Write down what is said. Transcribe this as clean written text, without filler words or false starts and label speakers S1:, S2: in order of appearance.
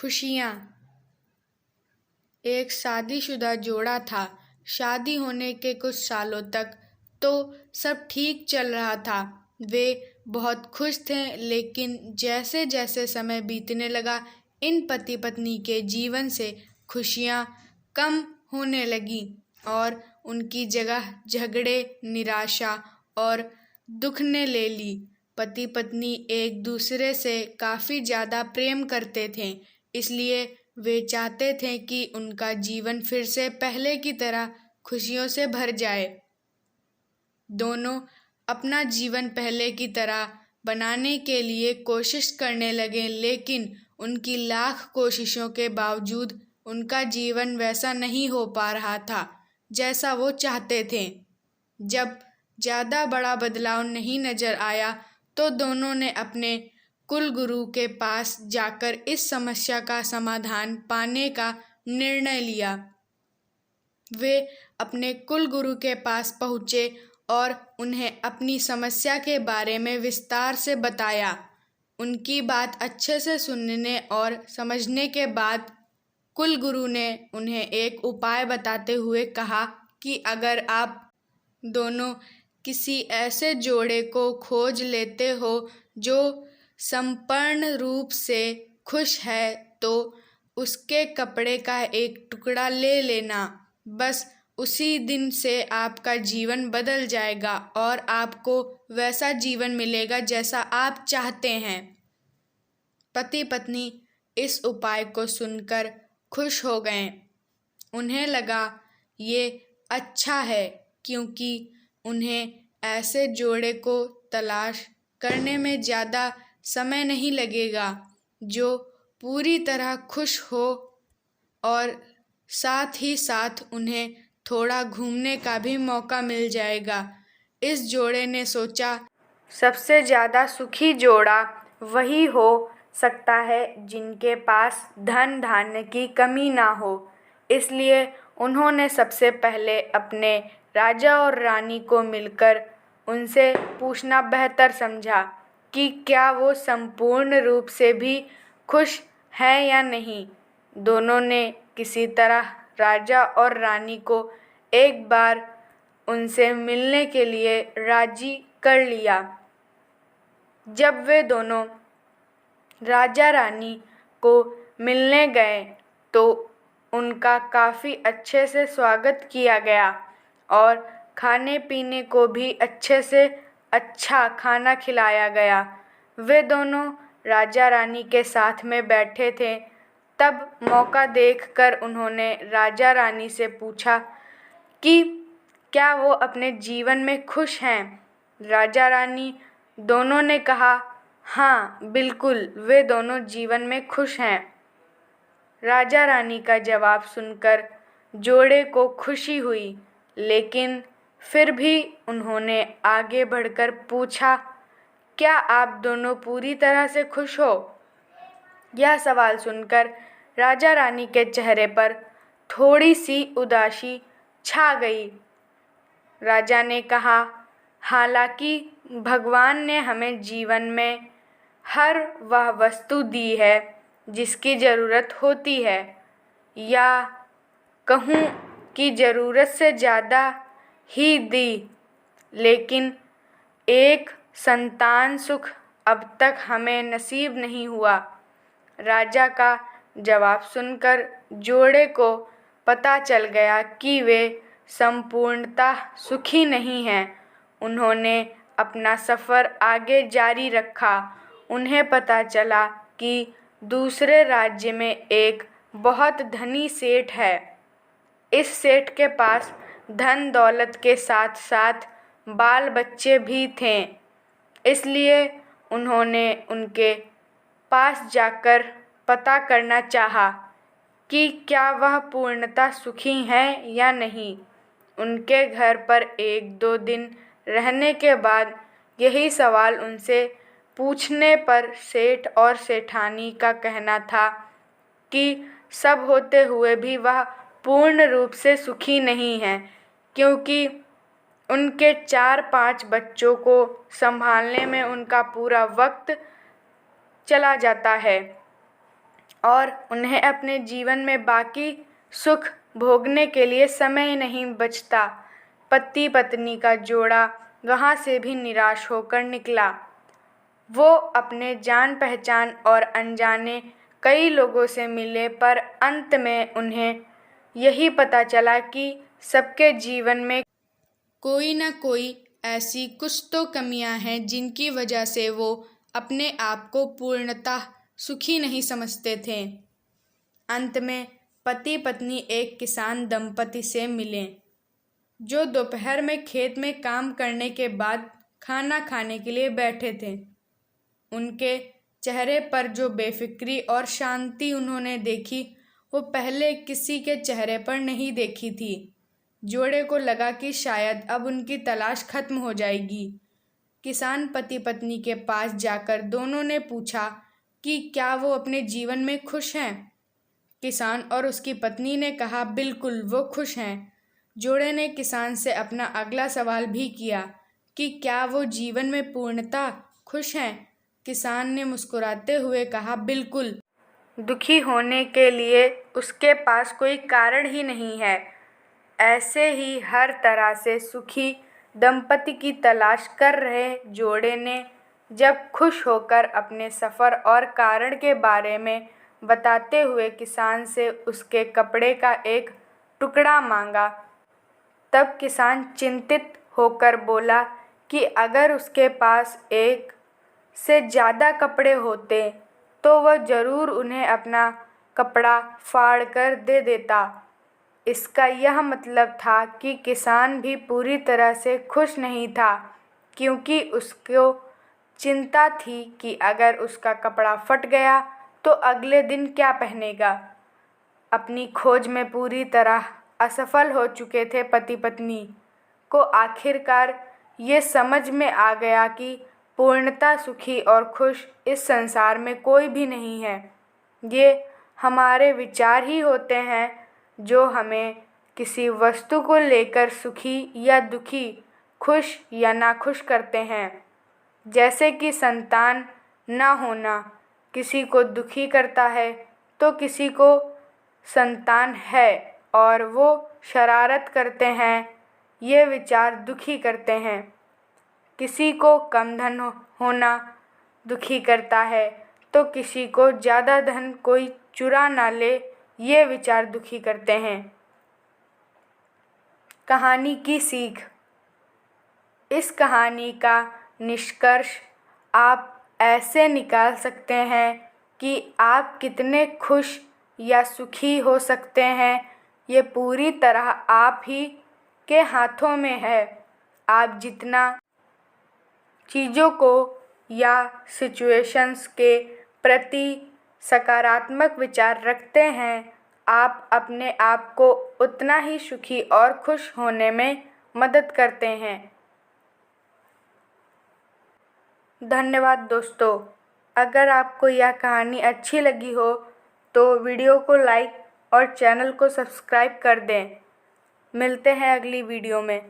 S1: खुशियाँ। एक शादीशुदा जोड़ा था। शादी होने के कुछ सालों तक तो सब ठीक चल रहा था। वे बहुत खुश थे, लेकिन जैसे जैसे समय बीतने लगा, इन पति पत्नी के जीवन से खुशियाँ कम होने लगी और उनकी जगह झगड़े, निराशा और दुख ने ले ली। पति पत्नी एक दूसरे से काफ़ी ज़्यादा प्रेम करते थे, इसलिए वे चाहते थे कि उनका जीवन फिर से पहले की तरह खुशियों से भर जाए। दोनों अपना जीवन पहले की तरह बनाने के लिए कोशिश करने लगे, लेकिन उनकी लाख कोशिशों के बावजूद उनका जीवन वैसा नहीं हो पा रहा था जैसा वो चाहते थे। जब ज़्यादा बड़ा बदलाव नहीं नजर आया, तो दोनों ने अपने कुल गुरु के पास जाकर इस समस्या का समाधान पाने का निर्णय लिया। वे अपने कुल गुरु के पास पहुँचे और उन्हें अपनी समस्या के बारे में विस्तार से बताया। उनकी बात अच्छे से सुनने और समझने के बाद कुल गुरु ने उन्हें एक उपाय बताते हुए कहा कि अगर आप दोनों किसी ऐसे जोड़े को खोज लेते हो जो संपूर्ण रूप से खुश है, तो उसके कपड़े का एक टुकड़ा ले लेना। बस उसी दिन से आपका जीवन बदल जाएगा और आपको वैसा जीवन मिलेगा जैसा आप चाहते हैं। पति पत्नी इस उपाय को सुनकर खुश हो गए। उन्हें लगा ये अच्छा है, क्योंकि उन्हें ऐसे जोड़े को तलाश करने में ज़्यादा समय नहीं लगेगा जो पूरी तरह खुश हो, और साथ ही साथ उन्हें थोड़ा घूमने का भी मौका मिल जाएगा। इस जोड़े ने सोचा, सबसे ज़्यादा सुखी जोड़ा वही हो सकता है जिनके पास धन धान्य की कमी ना हो। इसलिए उन्होंने सबसे पहले अपने राजा और रानी को मिलकर उनसे पूछना बेहतर समझा कि क्या वो संपूर्ण रूप से भी खुश हैं या नहीं। दोनों ने किसी तरह राजा और रानी को एक बार उनसे मिलने के लिए राजी कर लिया। जब वे दोनों राजा रानी को मिलने गए, तो उनका काफ़ी अच्छे से स्वागत किया गया और खाने पीने को भी अच्छे से अच्छा खाना खिलाया गया। वे दोनों राजा रानी के साथ में बैठे थे। तब मौका देखकर उन्होंने राजा रानी से पूछा कि क्या वो अपने जीवन में खुश हैं। राजा रानी दोनों ने कहा, हाँ बिल्कुल, वे दोनों जीवन में खुश हैं। राजा रानी का जवाब सुनकर जोड़े को खुशी हुई, लेकिन फिर भी उन्होंने आगे बढ़कर पूछा, क्या आप दोनों पूरी तरह से खुश हो? यह सवाल सुनकर राजा रानी के चेहरे पर थोड़ी सी उदासी छा गई। राजा ने कहा, हालांकि भगवान ने हमें जीवन में हर वह वस्तु दी है जिसकी ज़रूरत होती है, या कहूँ कि ज़रूरत से ज़्यादा ही दी, लेकिन एक संतान सुख अब तक हमें नसीब नहीं हुआ। राजा का जवाब सुनकर जोड़े को पता चल गया कि वे संपूर्णतः सुखी नहीं हैं। उन्होंने अपना सफ़र आगे जारी रखा। उन्हें पता चला कि दूसरे राज्य में एक बहुत धनी सेठ है। इस सेठ के पास धन दौलत के साथ साथ बाल बच्चे भी थे। इसलिए उन्होंने उनके पास जाकर पता करना चाहा कि क्या वह पूर्णतः सुखी हैं या नहीं। उनके घर पर एक दो दिन रहने के बाद यही सवाल उनसे पूछने पर सेठ और सेठानी का कहना था कि सब होते हुए भी वह पूर्ण रूप से सुखी नहीं हैं, क्योंकि उनके 4-5 बच्चों को संभालने में उनका पूरा वक्त चला जाता है। और उन्हें अपने जीवन में बाकी सुख भोगने के लिए समय नहीं बचता। पति पत्नी का जोड़ा वहाँ से भी निराश होकर निकला। वो अपने जान पहचान और अनजाने कई लोगों से मिले, पर अंत में उन्हें यही पता चला कि सबके जीवन में कोई न कोई ऐसी कुछ तो कमियां हैं जिनकी वजह से वो अपने आप को पूर्णतः सुखी नहीं समझते थे। अंत में पति पत्नी एक किसान दंपति से मिले, जो दोपहर में खेत में काम करने के बाद खाना खाने के लिए बैठे थे। उनके चेहरे पर जो बेफिक्री और शांति उन्होंने देखी, वो पहले किसी के चेहरे पर नहीं देखी थी। जोड़े को लगा कि शायद अब उनकी तलाश खत्म हो जाएगी। किसान पति पत्नी के पास जाकर दोनों ने पूछा कि क्या वो अपने जीवन में खुश हैं। किसान और उसकी पत्नी ने कहा, बिल्कुल वो खुश हैं। जोड़े ने किसान से अपना अगला सवाल भी किया कि क्या वो जीवन में पूर्णतः खुश हैं। किसान ने मुस्कुराते हुए कहा, बिल्कुल। दुखी होने के लिए उसके पास कोई कारण ही नहीं है। ऐसे ही हर तरह से सुखी दंपति की तलाश कर रहे जोड़े ने जब खुश होकर अपने सफ़र और कारण के बारे में बताते हुए किसान से उसके कपड़े का एक टुकड़ा मांगा, तब किसान चिंतित होकर बोला कि अगर उसके पास एक से ज़्यादा कपड़े होते तो वह ज़रूर उन्हें अपना कपड़ा फाड़ कर दे देता। इसका यह मतलब था कि किसान भी पूरी तरह से खुश नहीं था, क्योंकि उसको चिंता थी कि अगर उसका कपड़ा फट गया तो अगले दिन क्या पहनेगा। अपनी खोज में पूरी तरह असफल हो चुके थे पति पत्नी को आखिरकार ये समझ में आ गया कि पूर्णतः सुखी और खुश इस संसार में कोई भी नहीं है। ये हमारे विचार ही होते हैं जो हमें किसी वस्तु को लेकर सुखी या दुखी, खुश या नाखुश करते हैं। जैसे कि संतान ना होना किसी को दुखी करता है, तो किसी को संतान है और वो शरारत करते हैं, ये विचार दुखी करते हैं। किसी को कम धन होना दुखी करता है, तो किसी को ज़्यादा धन कोई चुरा ना ले, ये विचार दुखी करते हैं। कहानी की सीख। इस कहानी का निष्कर्ष आप ऐसे निकाल सकते हैं कि आप कितने खुश या सुखी हो सकते हैं, ये पूरी तरह आप ही के हाथों में है। आप जितना चीज़ों को या सिचुएशंस के प्रति सकारात्मक विचार रखते हैं, आप अपने आप को उतना ही सुखी और खुश होने में मदद करते हैं। धन्यवाद दोस्तों। अगर आपको यह कहानी अच्छी लगी हो तो वीडियो को लाइक और चैनल को सब्सक्राइब कर दें। मिलते हैं अगली वीडियो में।